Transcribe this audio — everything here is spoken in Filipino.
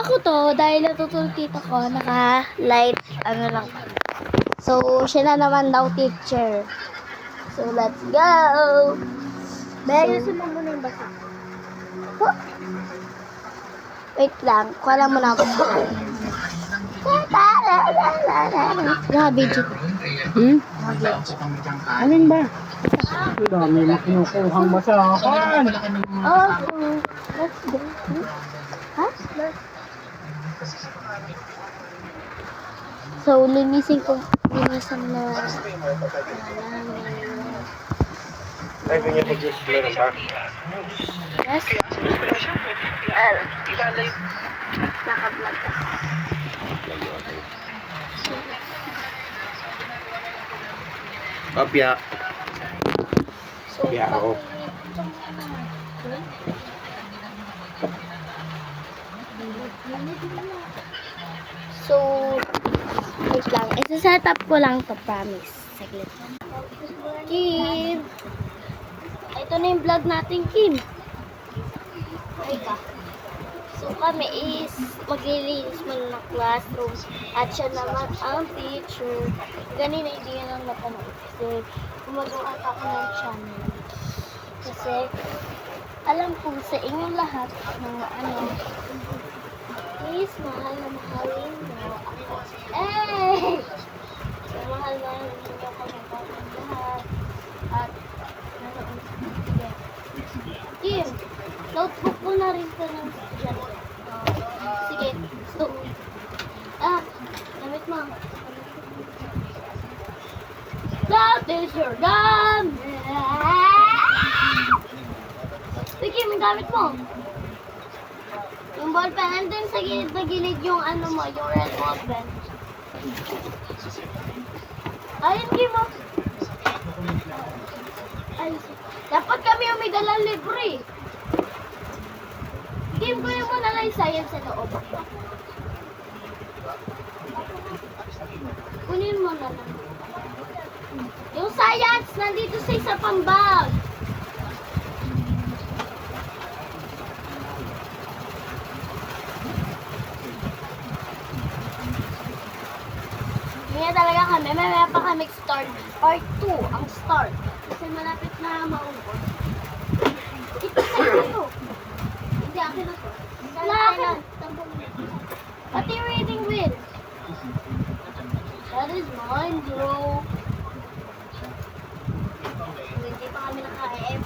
Ako to, dahil natutulog tita ko, naka-light, ano lang. So, siya na naman daw teacher. So, let's go! Ayusin mo muna yung basa. Wait lang, kuha lang muna ako. Grabe, Jit. Alin ba? Ang dami mo kinukuhang basahan. Oh, let's go. Ha? So, linisin na. Sabi niya po just meron ba? Yes? Naka-vlog ka. Papya. So, Yeah, oo. So, wait lang. Isa-set up ko lang to, promise. Saglit. Kim! Ito na yung vlog natin, Kim. Ay ka. So, kami is maglilinis muna ng classroom. At siya naman ang teacher. Ganina, hindi yan ang napanood. Kasi, gumagawa ako ng channel. Kasi, alam ko sa inyong lahat mga ano, please, mahal na mahalin mo ako. Eh! So, mahal na ninyo ako ng lahat. At, sige. Kim, notebook ko na rin ko ng estudyante. Sige, gusto mo. Gamit mo. That is your gun! Sige, may gamit mo. Yung ballpen, andun sa gilid na gilid yung ano mo, yung red ballpen. Ayun, Kim, mo. Ay, dapat kami yung may dalang libre. Kim, kuya mo na lang yung science sa loob. Kunin mo na lang. Yung science, nandito sa isa pang bag. Kaya talaga kami, may pa kami start. Part 2, ang start. Kasi malapit na maubos. Ito sa'yo ito. Hindi, akin na to. Wala akin. Pati reading wheel. That is mine, bro. Hindi pa kami naka-EF.